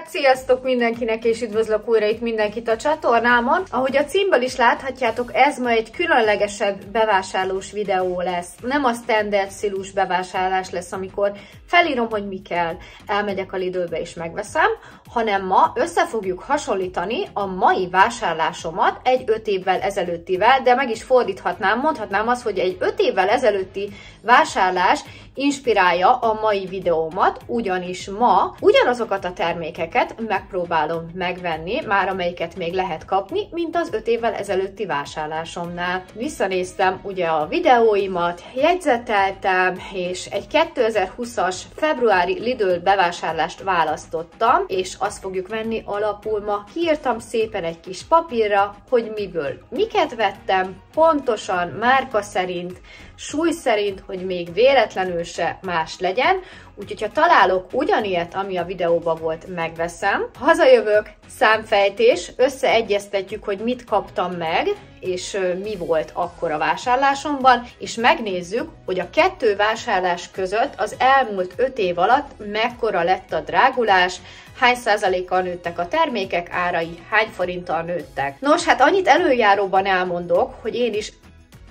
Hát sziasztok mindenkinek, és üdvözlök újra itt mindenkit a csatornámon. Ahogy a címből is láthatjátok, ez ma egy különlegesebb bevásárlós videó lesz. Nem a standard stílus bevásárlás lesz, amikor felírom, hogy mi kell, elmegyek a Lidlbe és megveszem, hanem ma össze fogjuk hasonlítani a mai vásárlásomat egy 5 évvel ezelőttivel, de meg is fordíthatnám, mondhatnám azt, hogy egy 5 évvel ezelőtti vásárlás inspirálja a mai videómat, ugyanis ma ugyanazokat a termékeket megpróbálom megvenni, már amelyiket még lehet kapni, mint az 5 évvel ezelőtti vásárlásomnál. Visszanéztem ugye a videóimat, jegyzeteltem, és egy 2020-as februári Lidl bevásárlást választottam, és azt fogjuk venni alapul ma. Kiírtam szépen egy kis papírra, hogy miből miket vettem, pontosan, márka szerint, súly szerint, hogy még véletlenül se más legyen, úgyhogy ha találok ugyanilyet, ami a videóban volt, megveszem. Hazajövök, számfejtés, összeegyeztetjük, hogy mit kaptam meg, és mi volt akkor a vásárlásomban, és megnézzük, hogy a 2 vásárlás között az elmúlt 5 év alatt mekkora lett a drágulás, hány százalékkal nőttek a termékek árai, hány forinttal nőttek. Nos, hát annyit előjáróban elmondok, hogy én is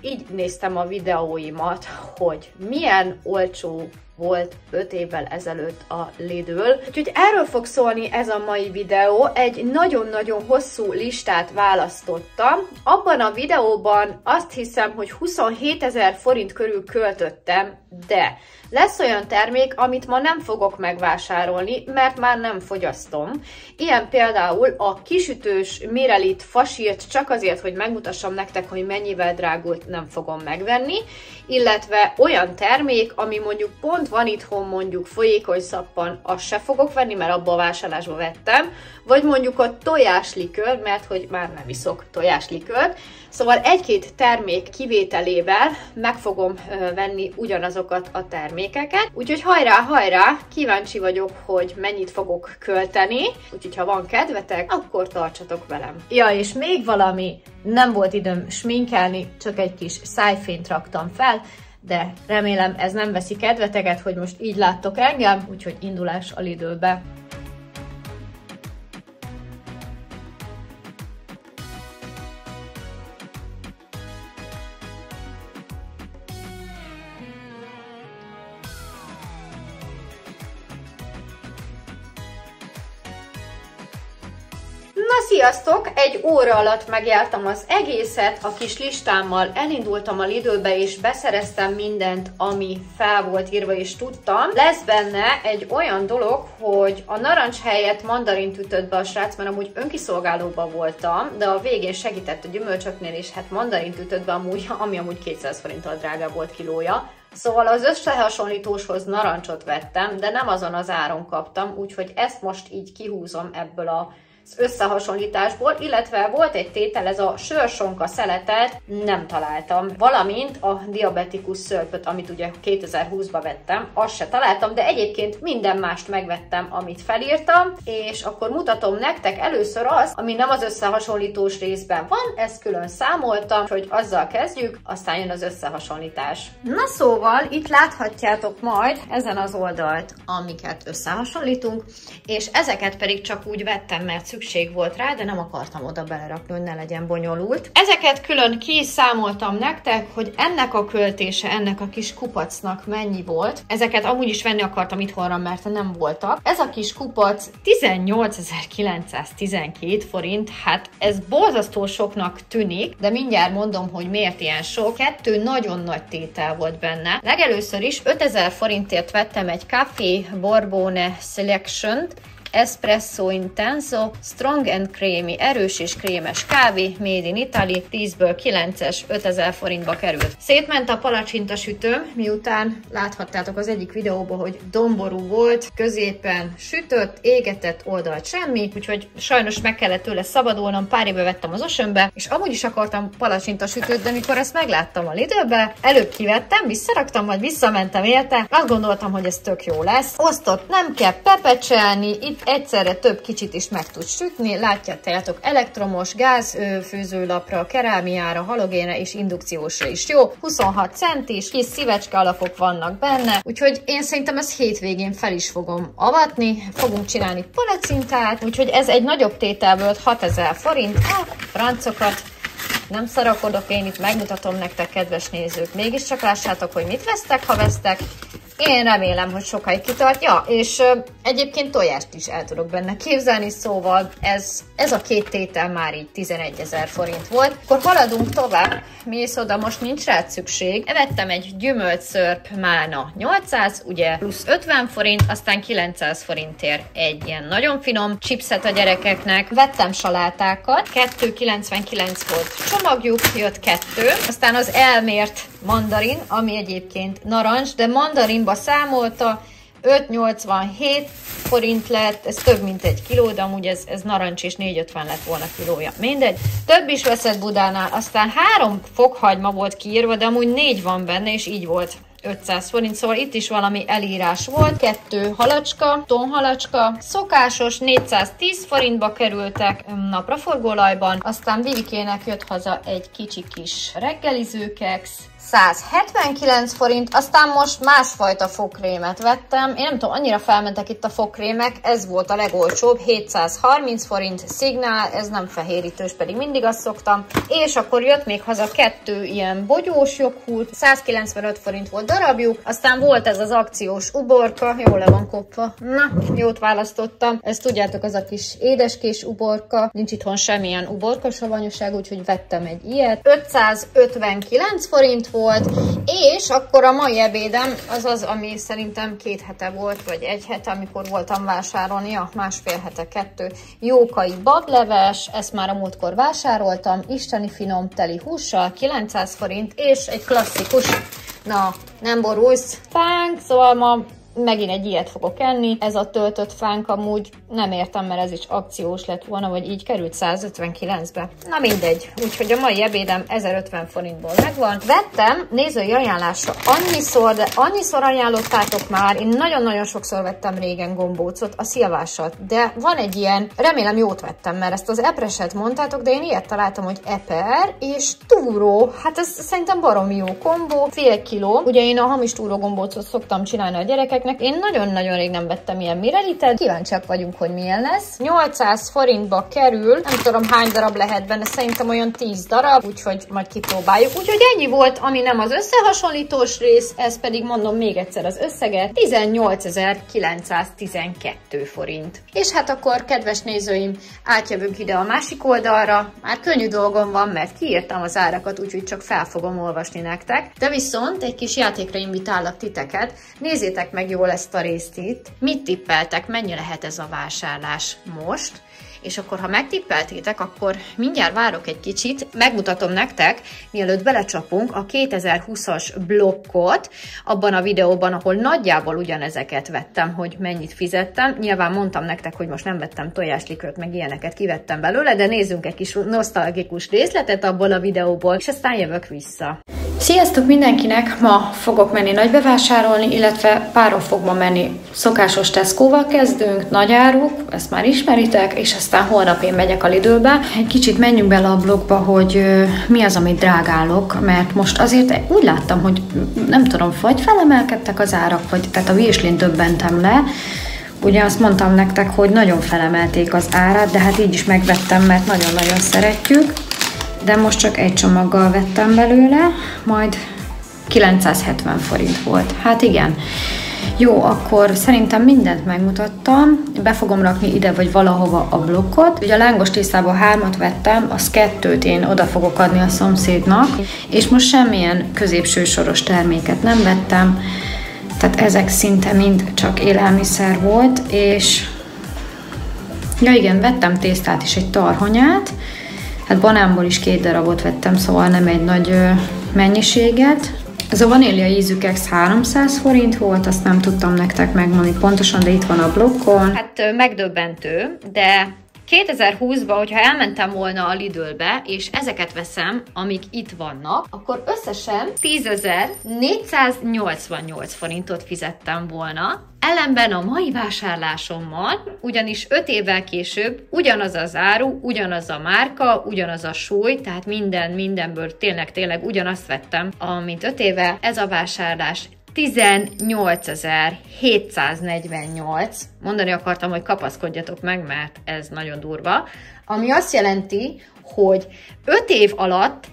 így néztem a videóimat, hogy milyen olcsó volt 5 évvel ezelőtt a Lidl. Úgyhogy erről fog szólni ez a mai videó. Egy nagyon-nagyon hosszú listát választottam. Abban a videóban azt hiszem, hogy 27 000 forint körül költöttem, de lesz olyan termék, amit ma nem fogok megvásárolni, mert már nem fogyasztom. Ilyen például a kisütős Mirelit fasírt, csak azért, hogy megmutassam nektek, hogy mennyivel drágult, nem fogom megvenni, illetve olyan termék, ami mondjuk pont van itthon, mondjuk folyékony szappan, azt se fogok venni, mert abba a vásárlásba vettem, vagy mondjuk a tojáslikőr, mert hogy már nem iszok tojáslikőrt. Szóval egy-két termék kivételével meg fogom venni ugyanazokat a termékeket. Úgyhogy hajrá, hajrá! Kíváncsi vagyok, hogy mennyit fogok költeni. Úgyhogy ha van kedvetek, akkor tartsatok velem. Ja, és még valami, nem volt időm sminkelni, csak egy kis szájfényt raktam fel, de remélem ez nem veszi kedveteket, hogy most így láttok engem, úgyhogy indulás a Lidlbe. Na sziasztok! Egy óra alatt megjártam az egészet, a kis listámmal elindultam a Lidlbe és beszereztem mindent, ami fel volt írva és tudtam. Lesz benne egy olyan dolog, hogy a narancs helyett mandarint ütött be a srác, mert amúgy önkiszolgálóban voltam, de a végén segített a gyümölcsöknél, és hát mandarint ütött be amúgy, ami amúgy 200 forinttal drágább volt kilója. Szóval az összehasonlítóshoz narancsot vettem, de nem azon az áron kaptam, úgyhogy ezt most így kihúzom ebből az összehasonlításból, illetve volt egy tétel, ez a sörsonka szeletet nem találtam, valamint a diabetikus szörpöt, amit ugye 2020-ban vettem, azt se találtam, de egyébként minden mást megvettem, amit felírtam, és akkor mutatom nektek először az, ami nem az összehasonlítós részben van, ezt külön számoltam, hogy azzal kezdjük, aztán jön az összehasonlítás. Na szóval, itt láthatjátok majd ezen az oldalt, amiket összehasonlítunk, és ezeket pedig csak úgy vettem, mert szükség volt rá, de nem akartam oda belerakni, hogy ne legyen bonyolult. Ezeket külön kiszámoltam nektek, hogy ennek a költése, ennek a kis kupacnak mennyi volt. Ezeket amúgy is venni akartam itthonra, mert nem voltak. Ez a kis kupac 18.912 forint, hát ez borzasztó soknak tűnik, de mindjárt mondom, hogy miért ilyen sok. 2 nagyon nagy tétel volt benne. Legelőször is 5000 forintért vettem egy Café Borbone Selection-t, Espresso Intenso, Strong and Creamy, erős és krémes kávé, Made in Italy, 10-ből 9-es, 5000 forintba került. Szétment a palacsintasütőm, miután láthattátok az egyik videóban, hogy domború volt, középen sütött, égetett, oldalt semmi, úgyhogy sajnos meg kellett tőle szabadulnom, pár éve vettem az Oceanbe, és amúgy is akartam palacsintasütőt, de mikor ezt megláttam a Lidlbe, előbb kivettem, visszaraktam, majd visszamentem érte, azt gondoltam, hogy ez tök jó lesz. Osztott nem kell pepecselni, itt egyszerre több kicsit is meg tud sütni, látjátok, elektromos, gázfőzőlapra, kerámiára, halogénre és indukciósra is jó. 26 centis, kis szívecske alakok vannak benne, úgyhogy én szerintem ezt hétvégén fel is fogom avatni, fogunk csinálni palacinkát, úgyhogy ez egy nagyobb tételből 6000 forint, francokat. Nem szarakodok, én itt megmutatom nektek, kedves nézők. Mégiscsak lássátok, hogy mit vesztek, ha vesztek. Én remélem, hogy sokáig kitart. Ja, és egyébként tojást is el tudok benne képzelni, szóval ez a két tétel már így 11 000 forint volt. Akkor haladunk tovább, mész oda, most nincs rá szükség. Vettem egy gyümölcszörp málna 800, ugye plusz 50 forint, aztán 900 forintért egy ilyen nagyon finom chipset a gyerekeknek. Vettem salátákat, 2,99 volt csomagjuk, jött 2, aztán az elmért mandarin, ami egyébként narancs, de mandarinba számolta, 5,87 forint lett, ez több mint 1 kiló, de amúgy ez narancs és 4,50 lett volna kilója. Mindegy. Több is veszett Budánál, aztán 3 fokhagyma volt kiírva, de amúgy 4 van benne, és így volt 500 forint, szóval itt is valami elírás volt. 2 halacska, tonhalacska, szokásos 410 forintba kerültek napraforgóolajban, aztán Vivikének jött haza egy kicsi kis reggelizőkeks, 179 forint, aztán most másfajta fogkrémet vettem. Én nem tudom, annyira felmentek itt a fogkrémek, ez volt a legolcsóbb, 730 forint, Szignál, ez nem fehérítős, pedig mindig azt szoktam. És akkor jött még haza 2 ilyen bogyós joghurt, 195 forint volt darabjuk, aztán volt ez az akciós uborka, jól le van kopva, na, jót választottam. Ezt tudjátok, az a kis édeskés uborka, nincs itthon semmilyen uborka savanyúság, úgyhogy vettem egy ilyet. 559 forint volt, és akkor a mai ebédem az az, ami szerintem 2 hete volt, vagy 1 hete, amikor voltam vásárolni, ja, másfél hete 2 jókai bableves, ezt már a múltkor vásároltam, isteni finom teli hússal, 900 forint, és egy klasszikus, na, nem borulsz, fánk, szóval ma megint egy ilyet fogok enni. Ez a töltött fánk amúgy nem értem, mert ez is akciós lett volna, vagy így került 159-be. Na mindegy. Úgyhogy a mai ebédem 1050 forintból megvan. Vettem nézői ajánlásra annyiszor, de annyiszor ajánlottátok már. Én nagyon-nagyon sokszor vettem régen gombócot, a szilvásat, de van egy ilyen, remélem jót vettem, mert ezt az epreset mondtátok, de én ilyet találtam, hogy eper és túró. Hát ez szerintem baromi jó kombó, fél kiló. Ugye én a hamis túró gombócot szoktam csinálni a gyerekeknek. Én nagyon-nagyon rég nem vettem ilyen mirelitet. Kíváncsiak vagyunk, hogy milyen lesz. 800 forintba kerül, nem tudom hány darab lehet benne, szerintem olyan 10 darab, úgyhogy majd kipróbáljuk. Úgyhogy ennyi volt, ami nem az összehasonlítós rész, ez pedig mondom még egyszer az összeget, 18.912 forint. És hát akkor, kedves nézőim, átjövünk ide a másik oldalra. Már könnyű dolgom van, mert kiírtam az árakat, úgyhogy csak fel fogom olvasni nektek. De viszont egy kis játékra invitálok titeket. Nézzétek meg jól ezt a részt itt. Mit tippeltek, mennyi lehet ez a vásárlás most? És akkor, ha megtippeltétek, akkor mindjárt várok egy kicsit, megmutatom nektek, mielőtt belecsapunk a 2020-as blokkot, abban a videóban, ahol nagyjából ugyanezeket vettem, hogy mennyit fizettem. Nyilván mondtam nektek, hogy most nem vettem tojáslikrot, meg ilyeneket kivettem belőle, de nézzünk egy kis nosztalgikus részletet abból a videóból, és aztán jövök vissza. Sziasztok mindenkinek! Ma fogok menni nagy bevásárolni, illetve páron fog ma menni. Szokásos Tesco-val kezdünk, nagy áruk, ezt már ismeritek, és aztán holnap én megyek a Lidlbe. Egy kicsit menjünk bele a blogba, hogy mi az, amit drágálok, mert most azért úgy láttam, hogy nem tudom, vagy felemelkedtek az árak, vagy tehát a Wieslin döbbentem le. Ugye azt mondtam nektek, hogy nagyon felemelték az árát, de hát így is megvettem, mert nagyon-nagyon szeretjük. De most csak egy csomaggal vettem belőle, majd 970 forint volt. Hát igen. Jó, akkor szerintem mindent megmutattam. Be fogom rakni ide vagy valahova a blokkot. Ugye a lángos tésztából 3-at vettem, az 2-t én oda fogok adni a szomszédnak, és most semmilyen középső soros terméket nem vettem. Tehát ezek szinte mind csak élelmiszer volt, és ja igen, vettem tésztát is, egy tarhonyát. Hát banánból is 2 darabot vettem, szóval nem egy nagy mennyiséget. Ez a vanília ízű keks 300 forint volt, azt nem tudtam nektek megmondani pontosan, de itt van a blokkon. Hát megdöbbentő, de 2020-ban, hogyha elmentem volna a Lidlbe, és ezeket veszem, amik itt vannak, akkor összesen 10.488 forintot fizettem volna. Ellenben a mai vásárlásommal, ugyanis 5 évvel később ugyanaz az áru, ugyanaz a márka, ugyanaz a súly, tehát mindenből tényleg ugyanazt vettem, mint 5 éve. Ez a vásárlás 18.748. Mondani akartam, hogy kapaszkodjatok meg, mert ez nagyon durva. Ami azt jelenti, hogy 5 év alatt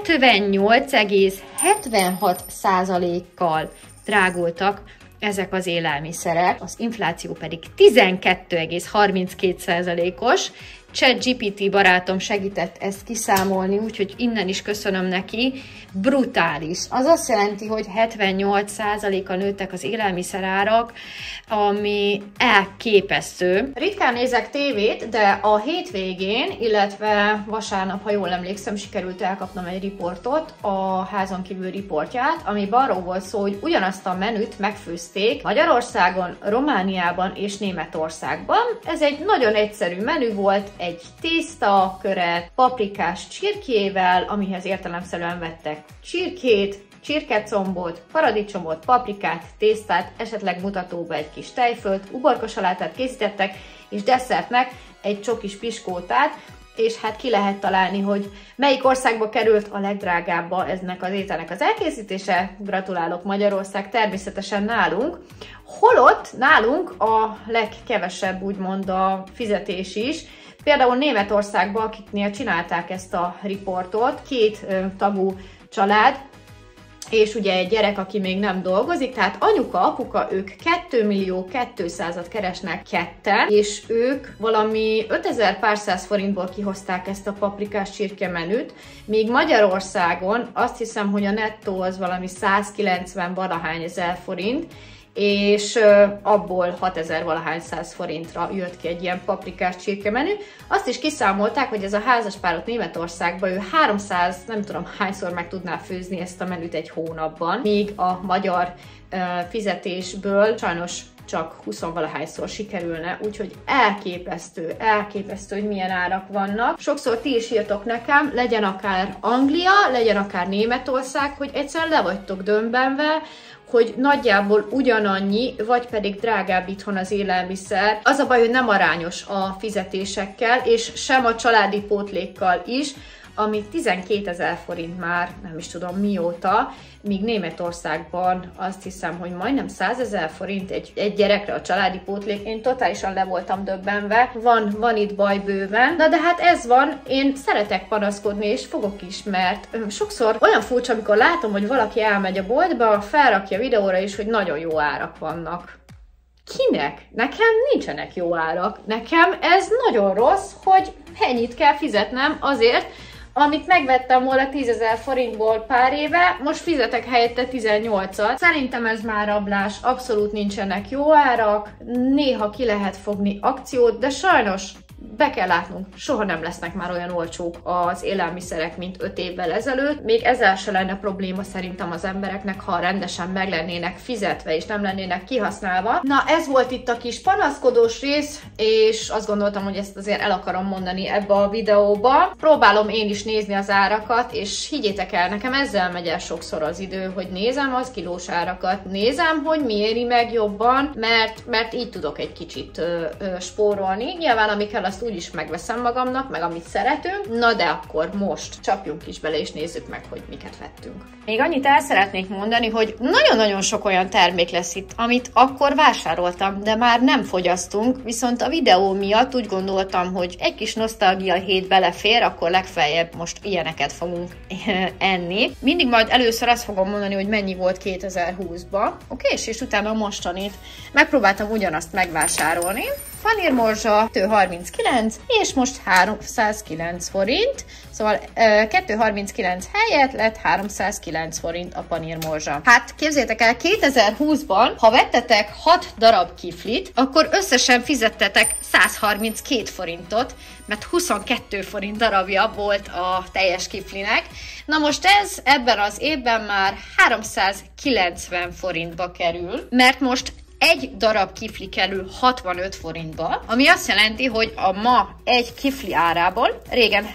78,76%-kal drágultak ezek az élelmiszerek, az infláció pedig 12,32%-os. ChatGPT barátom segített ezt kiszámolni, úgyhogy innen is köszönöm neki. Brutális. Az azt jelenti, hogy 78%-a nőttek az élelmiszerárak, ami elképesztő. Ritkán nézek tévét, de a hétvégén, illetve vasárnap, ha jól emlékszem, sikerült elkapnom egy riportot, a házon kívül riportját, ami arról volt szó, hogy ugyanazt a menüt megfőzték Magyarországon, Romániában és Németországban. Ez egy nagyon egyszerű menü volt, egy tészta köret, paprikás csirkével, amihez értelemszerűen vettek csirkét, csirkecombot, paradicsomot, paprikát, tésztát, esetleg mutatóba egy kis tejfölt, uborkasalátát készítettek, és desszertnek egy csokis piskótát, és hát ki lehet találni, hogy melyik országba került a legdrágábba eznek az ételnek az elkészítése. Gratulálok, Magyarország, természetesen nálunk. Holott nálunk a legkevesebb úgymond a fizetés is. Például Németországban, akiknél csinálták ezt a riportot, 2 tagú család, és ugye egy gyerek, aki még nem dolgozik, tehát anyuka, apuka, ők 2.200.000 keresnek ketten, és ők valami 5000 pár száz forintból kihozták ezt a paprikás csirke menüt, míg Magyarországon azt hiszem, hogy a nettó az valami 190 valahány ezer forint, és abból 6000 valahány száz forintra jött ki egy ilyen paprikás csirkemenü. Azt is kiszámolták, hogy ez a házaspárot Németországban ő 300, nem tudom hányszor meg tudná főzni ezt a menüt egy hónapban, míg a magyar fizetésből sajnos csak 20-valahányszor sikerülne, úgyhogy elképesztő, hogy milyen árak vannak. Sokszor ti is írtok nekem, legyen akár Anglia, legyen akár Németország, hogy egyszerűen le vagytok döbbenve, hogy nagyjából ugyanannyi, vagy pedig drágább itthon az élelmiszer. Az a baj, hogy nem arányos a fizetésekkel, és sem a családi pótlékkal is, ami 12.000 forint már, nem is tudom mióta, míg Németországban azt hiszem, hogy majdnem 100.000 forint egy gyerekre a családi pótlék. Én totálisan le voltam döbbenve, van itt baj bőven. Na de hát ez van, én szeretek panaszkodni, és fogok is, mert sokszor olyan furcsa, amikor látom, hogy valaki elmegy a boltba, felrakja videóra is, hogy nagyon jó árak vannak. Kinek? Nekem nincsenek jó árak. Nekem ez nagyon rossz, hogy ennyit kell fizetnem azért, amit megvettem volna 10.000 forintból pár éve, most fizetek helyette 18-at. Szerintem ez már rablás, abszolút nincsenek jó árak, néha ki lehet fogni akciót, de sajnos be kell látnunk, soha nem lesznek már olyan olcsók az élelmiszerek, mint 5 évvel ezelőtt. Még ezzel se lenne probléma szerintem az embereknek, ha rendesen meg lennének fizetve, és nem lennének kihasználva. Na, ez volt itt a kis panaszkodós rész, és azt gondoltam, hogy ezt azért el akarom mondani ebbe a videóba. Próbálom én is nézni az árakat, és higgyétek el, nekem ezzel megy el sokszor az idő, hogy nézem az kilós árakat, nézem, hogy mi éri meg jobban, mert így tudok egy kicsit spórolni. Nyilván amikkel azt úgyis megveszem magamnak, meg amit szeretünk. Na de akkor most csapjunk is bele, és nézzük meg, hogy miket vettünk. Még annyit el szeretnék mondani, hogy nagyon-nagyon sok olyan termék lesz itt, amit akkor vásároltam, de már nem fogyasztunk, viszont a videó miatt úgy gondoltam, hogy egy kis nosztalgia hét belefér, akkor legfeljebb most ilyeneket fogunk enni. Mindig majd először azt fogom mondani, hogy mennyi volt 2020-ban, oké? És utána a mostanit. Megpróbáltam ugyanazt megvásárolni. Panírmorzsa 239, és most 309 forint, szóval 239 helyett lett 309 forint a panírmorzsa. Hát képzeljétek el, 2020-ban, ha vettetek 6 darab kiflit, akkor összesen fizettetek 132 forintot, mert 22 forint darabja volt a teljes kiflinek. Na most ez ebben az évben már 390 forintba kerül, mert most egy darab kifli kerül 65 forintba, ami azt jelenti, hogy a ma egy kifli árából régen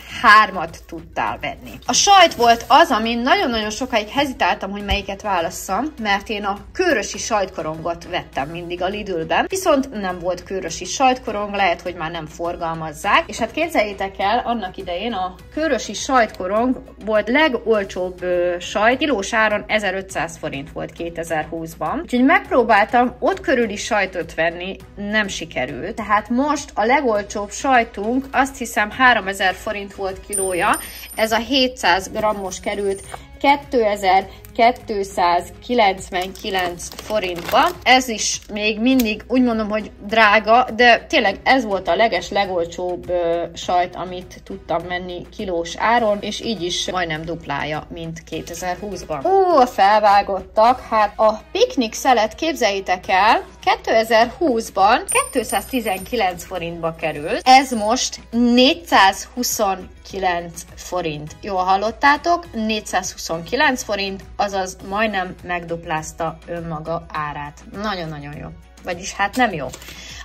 3-at tudtál venni. A sajt volt az, amin nagyon-nagyon sokáig hezitáltam, hogy melyiket válasszam, mert én a kőrösi sajtkorongot vettem mindig a Lidlben, viszont nem volt kőrösi sajtkorong, lehet, hogy már nem forgalmazzák, és hát képzeljétek el, annak idején a kőrösi sajtkorong volt legolcsóbb sajt, kilós áron 1500 forint volt 2020-ban, úgyhogy megpróbáltam ott körüli sajtot venni, nem sikerült, tehát most a legolcsóbb sajtunk azt hiszem 3000 forint volt kilója, ez a 700 grammos került 2299 forintba. Ez is még mindig úgy mondom, hogy drága, de tényleg ez volt a legolcsóbb sajt, amit tudtam menni kilós áron, és így is majdnem duplája, mint 2020-ban. A felvágottak, hát a piknik szelet képzeljétek el, 2020-ban 219 forintba került, ez most 429 forint. Jól hallottátok? 429 forint, azaz majdnem megduplázta önmaga árát. Nagyon-nagyon jó. Vagyis hát nem jó.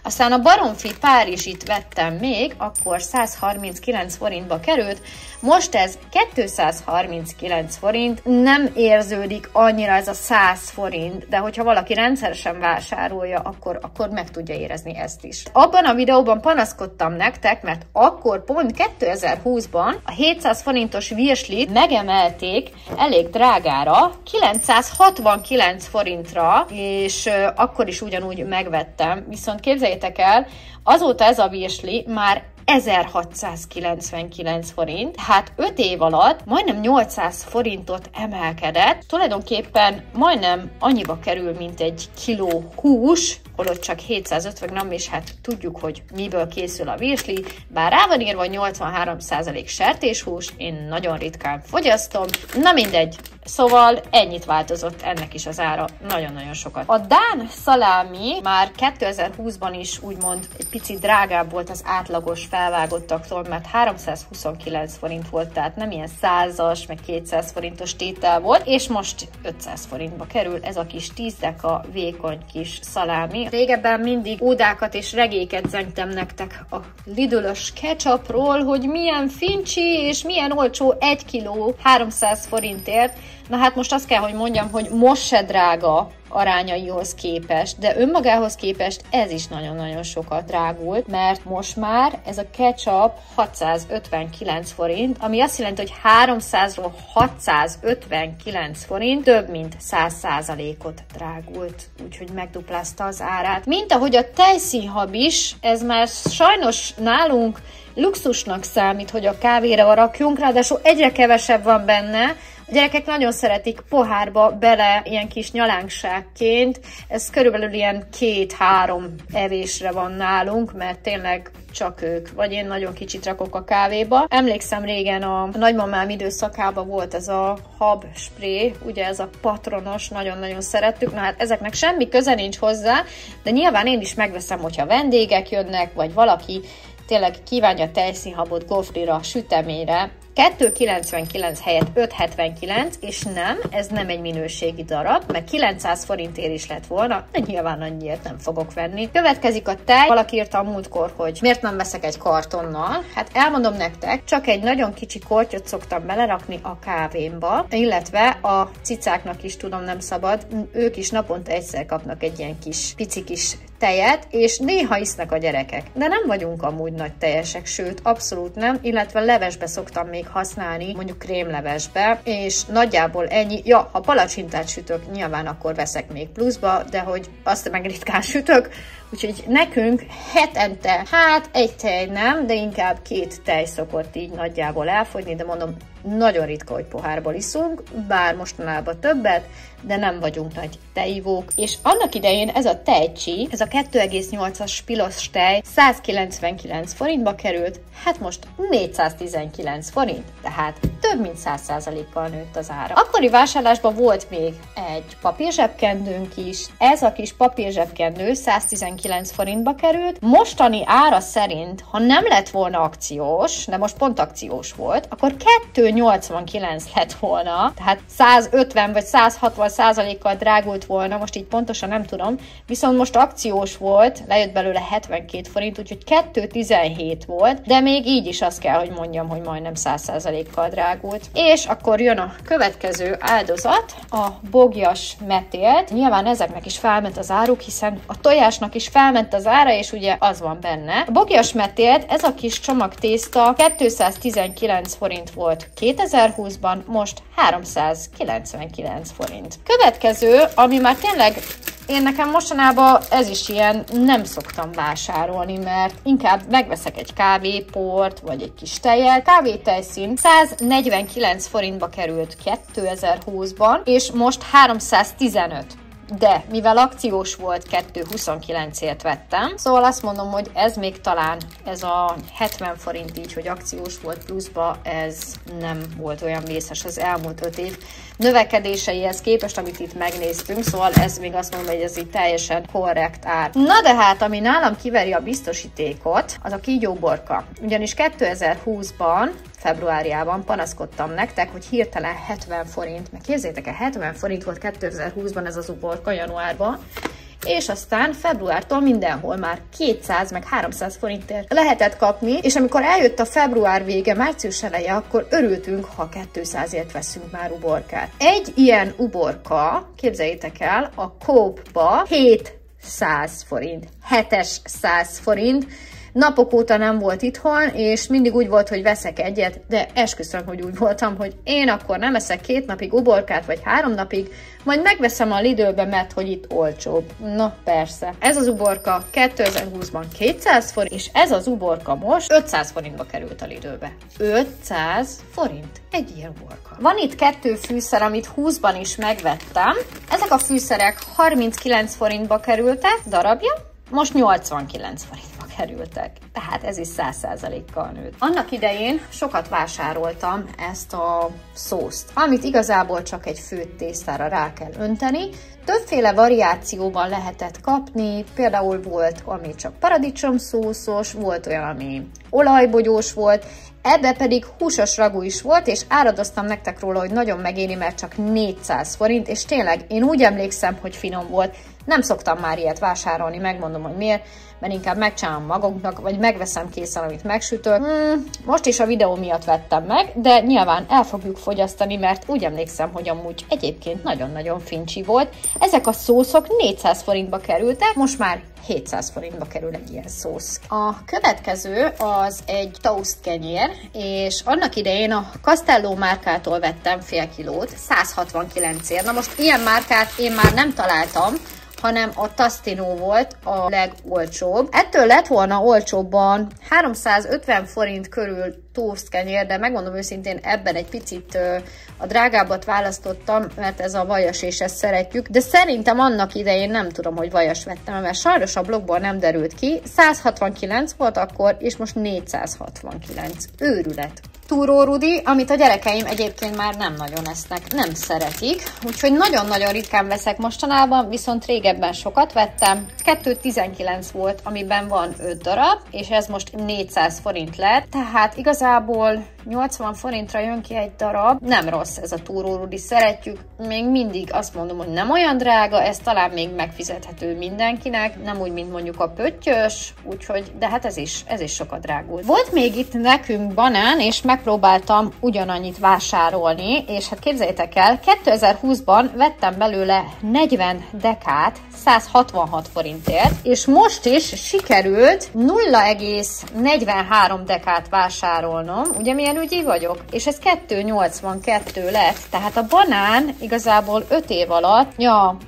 Aztán a Baromfi Párizsit vettem még, akkor 139 forintba került, most ez 239 forint, nem érződik annyira ez a 100 forint, de hogyha valaki rendszeresen vásárolja, akkor meg tudja érezni ezt is. Abban a videóban panaszkodtam nektek, mert akkor pont 2020-ban a 700 forintos virslit megemelték elég drágára, 969 forintra, és akkor is ugyanúgy megvettem, viszont képzeljétek el, azóta ez a virsli már 1699 forint, hát 5 év alatt majdnem 800 forintot emelkedett, tulajdonképpen majdnem annyiba kerül, mint egy kiló hús, holott csak 750 gramm, és hát tudjuk, hogy miből készül a virsli, bár rá van írva 83% sertéshús, én nagyon ritkán fogyasztom, na mindegy. Szóval ennyit változott ennek is az ára, nagyon-nagyon sokat. A dán szalámi már 2020-ban is úgymond egy picit drágább volt az átlagos felvágottaktól, mert 329 forint volt, tehát nem ilyen 100-as, meg 200 forintos tétel volt, és most 500 forintba kerül ez a kis 10 deka vékony kis szalámi. Régebben mindig ódákat és regéket zengtem nektek a Lidl-ös ketchupról, hogy milyen fincsi és milyen olcsó 1 kiló 300 forintért. Na hát most azt kell, hogy mondjam, hogy most se drága arányaihoz képest, de önmagához képest ez is nagyon-nagyon sokat drágult, mert most már ez a ketchup 659 forint, ami azt jelenti, hogy 300-ról 659 forint, több mint 100%-ot drágult, úgyhogy megduplázta az árát. Mint ahogy a tejszínhab is, ez már sajnos nálunk luxusnak számít, hogy a kávéra rakjunk, ráadásul egyre kevesebb van benne. A gyerekek nagyon szeretik pohárba bele ilyen kis nyalánkságként, ez körülbelül ilyen 2-3 evésre van nálunk, mert tényleg csak ők, vagy én nagyon kicsit rakok a kávéba. Emlékszem, régen a nagymamám időszakában volt ez a hab spray, ugye ez a patronos, nagyon-nagyon szerettük, na hát ezeknek semmi köze nincs hozzá, de nyilván én is megveszem, hogyha vendégek jönnek, vagy valaki tényleg kívánja tejszínhabot gofrira, süteményre, 2,99 helyett 5,79, és nem, ez nem egy minőségi darab, mert 900 forintért is lett volna, de nyilván annyiért nem fogok venni. Következik a tej, valaki írta a múltkor, hogy miért nem veszek egy kartonnal. Hát elmondom nektek, csak egy nagyon kicsi kortyot szoktam belerakni a kávémba, illetve a cicáknak is tudom, nem szabad, ők is naponta egyszer kapnak egy ilyen kis pici kis tejet, és néha isznak a gyerekek. De nem vagyunk amúgy nagy tejesek, sőt, abszolút nem, illetve levesbe szoktam még használni, mondjuk krémlevesbe, és nagyjából ennyi. Ja, ha palacsintát sütök, nyilván akkor veszek még pluszba, de hogy azt meg ritkán sütök, úgyhogy nekünk hetente, hát egy tej nem, de inkább 2 tej szokott így nagyjából elfogyni, de mondom, nagyon ritka, hogy pohárból iszunk, bár mostanában többet, de nem vagyunk nagy tejivók. És annak idején ez a tejcsi, ez a 2,8-as pilos tej 199 forintba került, hát most 419 forint, tehát több mint 100%-kal nőtt az ára. Akkori vásárlásban volt még egy papírzsebkendőnk is, ez a kis papírzsebkendő 119 forintba került, mostani ára szerint, ha nem lett volna akciós, de most pont akciós volt, akkor 289 lett volna, tehát 150 vagy 160%-kal drágult volna, most így pontosan nem tudom, viszont most akciós volt, lejött belőle 72 forint, úgyhogy 217 volt, de még így is azt kell, hogy mondjam, hogy majdnem 100%-kal drágult. És akkor jön a következő áldozat, a bogyas metélt. Nyilván ezeknek is felment az áruk, hiszen a tojásnak is felment az ára, és ugye az van benne. A bogyas metélt, ez a kis csomagtészta 219 forint volt 2020-ban, most 399 forint. Következő, ami már tényleg nekem mostanában ez is ilyen, nem szoktam vásárolni, mert inkább megveszek egy kávéport, vagy egy kis tejet. Kávétejszín 149 forintba került 2020-ban, és most 315. De mivel akciós volt, 229-ért vettem, szóval azt mondom, hogy ez még talán, ez a 70 forint így, hogy akciós volt pluszba, ez nem volt olyan vészes az elmúlt 5 év növekedéseihez képest, amit itt megnéztünk, szóval ez még azt mondom, hogy ez így teljesen korrekt ár. Na de hát, ami nálam kiveri a biztosítékot, az a kígyóborka. Ugyanis 2020-ban februárjában panaszkodtam nektek, hogy hirtelen 70 forint, meg képzeljétek el, 70 forint volt 2020-ban ez az uborka januárban, és aztán februártól mindenhol már 200 meg 300 forintért lehetett kapni, és amikor eljött a február vége, március eleje, akkor örültünk, ha 200-ért veszünk már uborkát. Egy ilyen uborka, képzeljétek el, a Coop-ba 700 forint, 700 forint, napok óta nem volt itthon, és mindig úgy volt, hogy veszek egyet, de esküszöm, hogy úgy voltam, hogy én akkor nem eszek 2 napig uborkát, vagy 3 napig, majd megveszem a Lidlbe, mert hogy itt olcsóbb. Na persze. Ez az uborka 2020-ban 200 forint, és ez az uborka most 500 forintba került a Lidlbe. 500 forint egy ilyen uborka. Van itt 2 fűszer, amit 20-ban is megvettem. Ezek a fűszerek 39 forintba kerültek darabja, most 89 forintba kerültek. Tehát ez is 100%-kal nőtt. Annak idején sokat vásároltam ezt a szószt, amit igazából csak egy főtt tésztára rá kell önteni. Többféle variációban lehetett kapni, például volt, ami csak paradicsomszószos, volt olyan, ami olajbogyós volt, ebbe pedig húsos ragú is volt, és áradoztam nektek róla, hogy nagyon megéri, mert csak 400 forint, és tényleg én úgy emlékszem, hogy finom volt. Nem szoktam már ilyet vásárolni, megmondom, hogy miért, mert inkább megcsinálom magunknak, vagy megveszem készen, amit megsütök. Most is a videó miatt vettem meg, de nyilván el fogjuk fogyasztani, mert úgy emlékszem, hogy amúgy egyébként nagyon-nagyon fincsi volt. Ezek a szószok 400 forintba kerültek, most már 700 forintba kerül egy ilyen szósz. A következő az egy toast kenyér, és annak idején a Castello márkától vettem fél kilót, 169-ért. Na most ilyen márkát én már nem találtam, hanem a Tastino volt a legolcsóbb. Ettől lett volna olcsóbban 350 forint körül toast kenyér, de megmondom őszintén, ebben egy picit a drágábbat választottam, mert ez a vajas, és ezt szeretjük, de szerintem annak idején nem tudom, hogy vajas vettem, mert sajnos a blogból nem derült ki. 169 volt akkor, és most 469. Őrület. Túró rudi, amit a gyerekeim egyébként már nem nagyon esznek, nem szeretik, úgyhogy nagyon-nagyon ritkán veszek mostanában, viszont régebben sokat vettem. 219 volt, amiben van 5 darab, és ez most 400 forint lett, tehát igazából 80 forintra jön ki egy darab. Nem rossz ez a túró rudi, szeretjük. Még mindig azt mondom, hogy nem olyan drága, ez talán még megfizethető mindenkinek, nem úgy, mint mondjuk a pöttyös, úgyhogy, de hát ez is sokat drágult. Volt még itt nekünk banán, és megpróbáltam ugyanannyit vásárolni, és hát képzeljétek el, 2020-ban vettem belőle 40 dekát 166 forintért, és most is sikerült 0,43 dekát vásárolnom, ugye milyen ügyi vagyok, és ez 2,82 lett, tehát a banán igazából 5 év alatt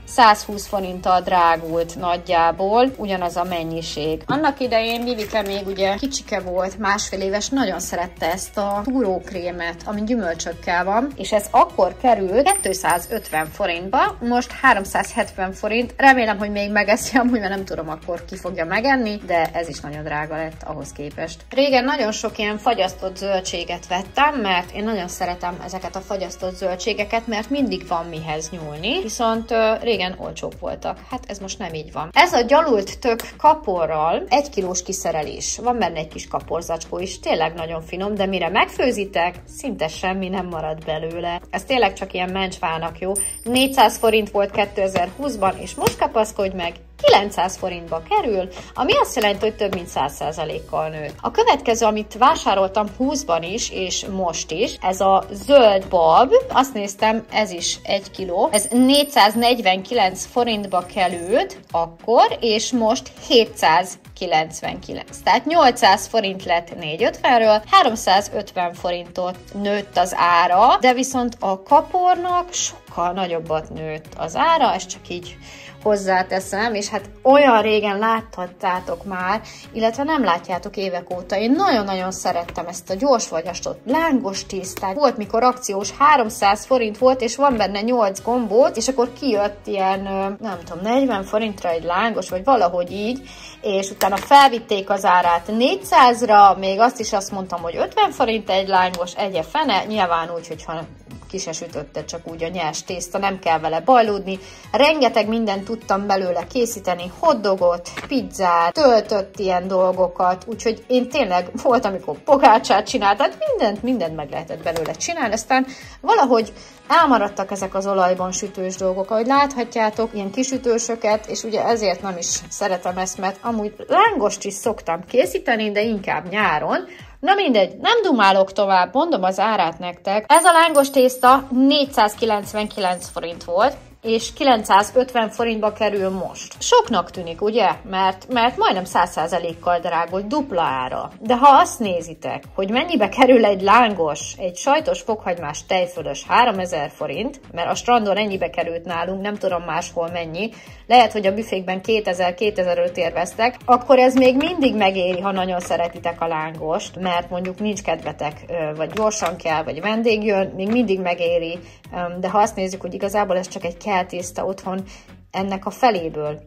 120 forinttal drágult nagyjából, ugyanaz a mennyiség. Annak idején Vivike még ugye kicsike volt, 1,5 éves, nagyon szerette ezt a túrókrémet, ami gyümölcsökkel van, és ez akkor került 250 forintba, most 370 forint, remélem, hogy még megeszi, amúgy, mert nem tudom, akkor ki fogja megenni, de ez is nagyon drága lett ahhoz képest. Régen nagyon sok ilyen fagyasztott zöldséget zöldséget vettem, mert én nagyon szeretem ezeket a fagyasztott zöldségeket, mert mindig van mihez nyúlni, viszont régen olcsók voltak. Hát ez most nem így van. Ez a gyalult tök kaporral 1 kilós kiszerelés. Van benne egy kis kaporzacskó is, tényleg nagyon finom, de mire megfőzitek, szinte semmi nem marad belőle. Ez tényleg csak ilyen mencsvának jó. 400 forint volt 2020-ban, és most kapaszkodj meg, 900 forintba kerül, ami azt jelenti, hogy több mint 100%-kal nőtt. A következő, amit vásároltam 20-ban is, és most is, ez a zöld bab, azt néztem, ez is 1 kiló, ez 449 forintba került akkor, és most 799. Tehát 800 forint lett 450-ről, 350 forintot nőtt az ára, de viszont a kapornak sokkal nagyobbat nőtt az ára, ez csak így hozzáteszem, és hát olyan régen láthattátok már, illetve nem látjátok évek óta. Én nagyon-nagyon szerettem ezt a gyorsfagyasztott lángos tésztát. Volt, mikor akciós 300 forint volt, és van benne 8 gombóc, és akkor kijött ilyen, nem tudom, 40 forintra egy lángos, vagy valahogy így, és utána felvitték az árát 400-ra, még azt mondtam, hogy 50 forint egy lángos, egye fene, nyilván úgy, hogyha ki se sütötte, csak úgy a nyers tészta, nem kell vele bajlódni. Rengeteg mindent tudtam belőle készíteni, hotdogot, pizzát, töltött ilyen dolgokat, úgyhogy én tényleg volt, amikor pogácsát csináltam, mindent meg lehetett belőle csinálni, aztán valahogy elmaradtak ezek az olajban sütős dolgok, ahogy láthatjátok, ilyen kisütősöket, és ugye ezért nem is szeretem ezt, mert amúgy lángost is szoktam készíteni, de inkább nyáron. Na mindegy, nem dumálok tovább, mondom az árát nektek. Ez a lángos tészta 499 forint volt, és 950 forintba kerül most. Soknak tűnik, ugye? Mert majdnem 100%-kal drágult, dupla ára. De ha azt nézitek, hogy mennyibe kerül egy lángos, egy sajtos fokhagymás tejfölös 3000 forint, mert a strandon ennyibe került nálunk, nem tudom máshol mennyi, lehet, hogy a büfékben 2000-2500 érveztek, akkor ez még mindig megéri, ha nagyon szeretitek a lángost, mert mondjuk nincs kedvetek, vagy gyorsan kell, vagy vendég jön, még mindig megéri, de ha azt nézzük, hogy igazából ez csak egy keltészta otthon, ennek a feléből,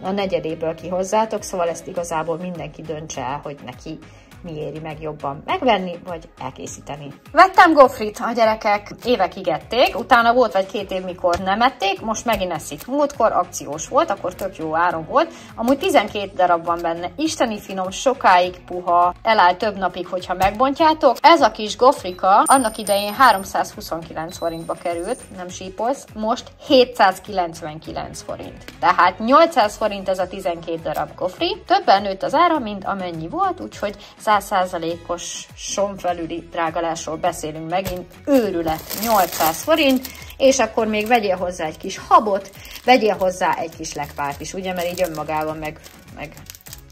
a negyedéből kihozzátok, szóval ezt igazából mindenki döntse el, hogy neki mi éri meg jobban megvenni, vagy elkészíteni. Vettem gofrit, a gyerekek évekig ették, utána volt vagy 2 év, mikor nem ették, most megint eszik. Múltkor akciós volt, akkor tök jó áron volt. Amúgy 12 darab van benne, isteni finom, sokáig puha, eláll több napig, hogyha megbontjátok. Ez a kis gofrika annak idején 329 forintba került, nem sípolsz, most 799 forint. Tehát 800 forint ez a 12 darab gofri. Többen nőtt az ára, mint amennyi volt, úgyhogy 100%-os son felüli drágalásról beszélünk megint, őrület, 800 forint, és akkor még vegyél hozzá egy kis habot, vegyél hozzá egy kis lekvárt is, ugye, mert így önmagában meg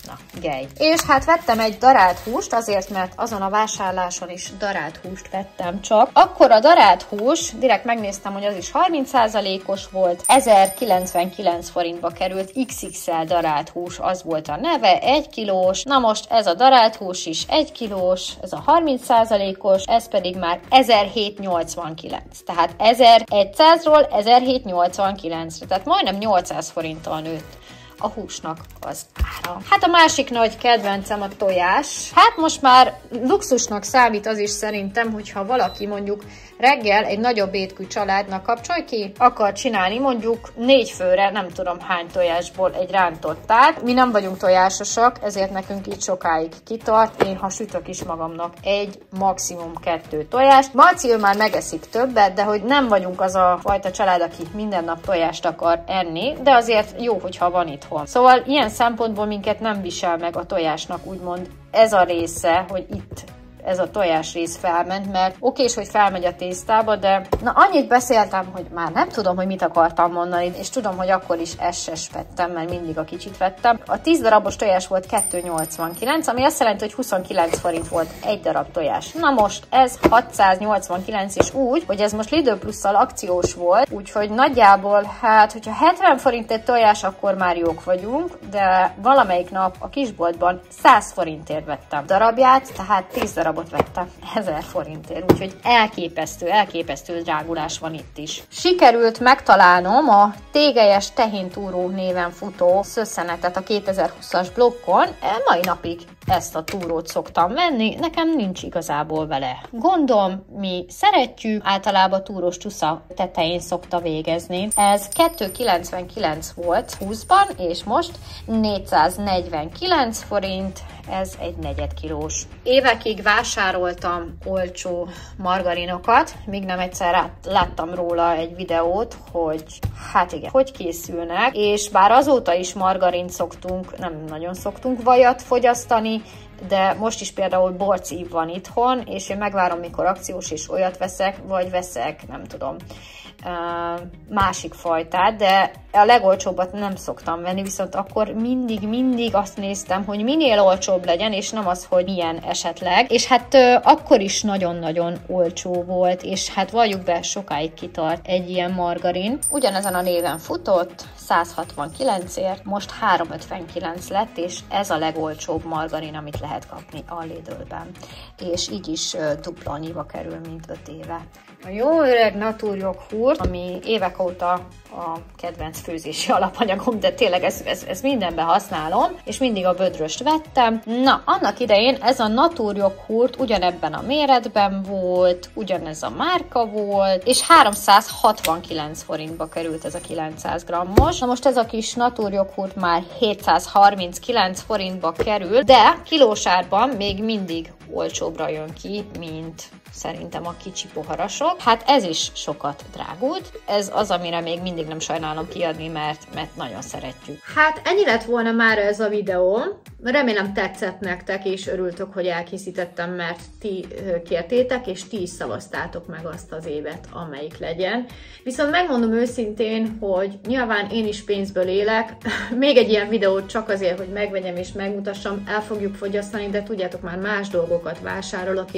na, gej. És hát vettem egy darált húst, azért, mert azon a vásárláson is darált húst vettem csak. Akkor a darált hús, direkt megnéztem, hogy az is 30%-os volt, 1099 forintba került, XXL darált hús, az volt a neve, 1 kilós. Na most ez a darált hús is 1 kilós, ez a 30%-os, ez pedig már 1789. Tehát 1100-ról 1789-re, tehát majdnem 800 forinttal nőtt a húsnak az ára. Hát a másik nagy kedvencem a tojás. Hát most már luxusnak számít az is szerintem, hogyha valaki mondjuk reggel egy nagyobb étkű családnak kapcsolj ki, akar csinálni mondjuk 4 főre, nem tudom hány tojásból egy rántottát. Mi nem vagyunk tojásosak, ezért nekünk így sokáig kitart. Én, ha sütök is magamnak 1, maximum 2 tojást. Marci, ő már megeszik többet, de hogy nem vagyunk az a fajta család, aki minden nap tojást akar enni, de azért jó, hogyha van itthon. Szóval ilyen szempontból minket nem visel meg a tojásnak úgymond ez a része, hogy itt ez a tojás rész felment, mert okés, hogy felmegy a tésztába, de na annyit beszéltem, hogy már nem tudom, hogy mit akartam mondani, és tudom, hogy akkor is SS vettem, mert mindig a kicsit vettem. A 10 darabos tojás volt 289, ami azt jelenti, hogy 29 forint volt egy darab tojás. Na most ez 689 is úgy, hogy ez most Lidl Plusszal akciós volt, úgyhogy nagyjából, hát, hogyha 70 forint egy tojás, akkor már jók vagyunk, de valamelyik nap a kisboltban 100 forintért vettem darabját, tehát 10 darab darabot vettem 1000 forintért, úgyhogy elképesztő drágulás van itt is. Sikerült megtalálnom a Tégelyes Tehintúró néven futó szösszenetet a 2020-as blokkon. Mai napig ezt a túrót szoktam venni, nekem nincs igazából vele gondom, mi szeretjük, általában túrós csúsza tetején szokta végezni. Ez 299 volt 20-ban, és most 449 forint, ez egy 4 kilós. Évekig vásároltam olcsó margarinokat, míg nem egyszer láttam róla egy videót, hogy hát igen, hogy készülnek, és bár azóta is margarint szoktunk, nem nagyon szoktunk vajat fogyasztani, de most is például borcív van itthon, és én megvárom, mikor akciós, és olyat veszek, vagy veszek, nem tudom, másik fajtát, de a legolcsóbbat nem szoktam venni, viszont akkor mindig azt néztem, hogy minél olcsóbb legyen, és nem az, hogy milyen esetleg, és hát akkor is nagyon-nagyon olcsó volt, és hát valljuk be, sokáig kitart egy ilyen margarin. Ugyanezen a néven futott, 169-ért, most 359 lett, és ez a legolcsóbb margarin, amit lehet kapni a Lidl-ben. És így is dupla annyiba kerül, mint 5 éve. A jó öreg naturjoghurt, ami évek óta a kedvenc főzési alapanyagom, de tényleg ez mindenben használom, és mindig a bödröst vettem. Na, annak idején ez a naturjoghurt ugyanebben a méretben volt, ugyanez a márka volt, és 369 forintba került ez a 900 grammos. Na most ez a kis naturjoghurt már 739 forintba kerül, de kilósárban még mindig olcsóbbra jön ki, mint szerintem a kicsi poharasok. Hát ez is sokat drágult. Ez az, amire még mindig nem sajnálom kiadni, mert nagyon szeretjük. Hát ennyi lett volna már ez a videó. Remélem tetszett nektek, és örültök, hogy elkészítettem, mert ti kértétek, és ti is szavaztátok meg azt az évet, amelyik legyen. Viszont megmondom őszintén, hogy nyilván én is pénzből élek. Még egy ilyen videót csak azért, hogy megvegyem és megmutassam, el fogjuk fogyasztani, de tudjátok, már más dolgokat vásárolok,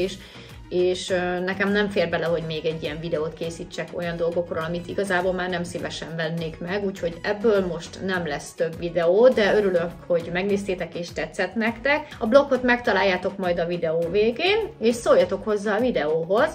és nekem nem fér bele, hogy még egy ilyen videót készítsek olyan dolgokról, amit igazából már nem szívesen vennék meg, úgyhogy ebből most nem lesz több videó, de örülök, hogy megnéztétek és tetszett nektek. A blokkot megtaláljátok majd a videó végén, és szóljatok hozzá a videóhoz.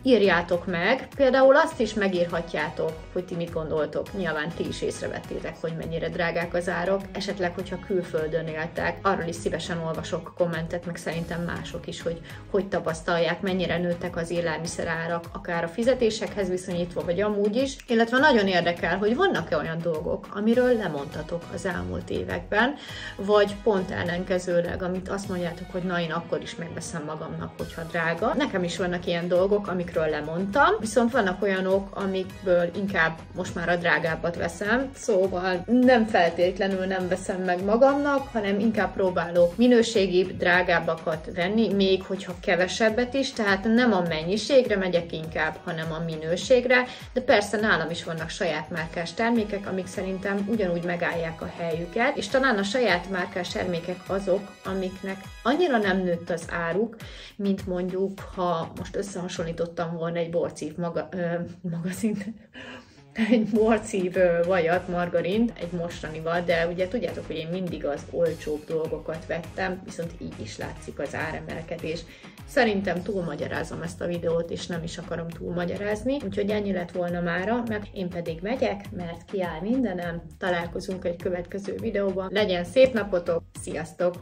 Írjátok meg, például azt is megírhatjátok, hogy ti mit gondoltok. Nyilván ti is észrevettétek, hogy mennyire drágák az árak, esetleg, hogyha külföldön éltek, arról is szívesen olvasok kommentet, meg szerintem mások is, hogy tapasztalják, mennyire nőttek az élelmiszerárak, akár a fizetésekhez viszonyítva, vagy amúgy is. Illetve nagyon érdekel, hogy vannak-e olyan dolgok, amiről lemondtatok az elmúlt években, vagy pont ellenkezőleg, amit azt mondjátok, hogy na, én akkor is megveszem magamnak, hogyha drága. Nekem is vannak ilyen dolgok, amikről lemondtam, viszont vannak olyanok, amikből inkább most már a drágábbat veszem, szóval nem feltétlenül nem veszem meg magamnak, hanem inkább próbálok minőségibb, drágábbakat venni, még hogyha kevesebbet is, tehát nem a mennyiségre megyek inkább, hanem a minőségre, de persze nálam is vannak saját márkás termékek, amik szerintem ugyanúgy megállják a helyüket, és talán a saját márkás termékek azok, amiknek annyira nem nőtt az áruk, mint mondjuk, ha most összehasonlítottam volna egy borcív magazint, egy borcív vajat, margarint egy mostanival, de ugye tudjátok, hogy én mindig az olcsóbb dolgokat vettem, viszont így is látszik az áremelkedés. Szerintem túlmagyarázom ezt a videót, és nem is akarom túlmagyarázni, úgyhogy ennyi lett volna mára, meg én pedig megyek, mert kiáll mindenem. Találkozunk egy következő videóban. Legyen szép napotok, sziasztok!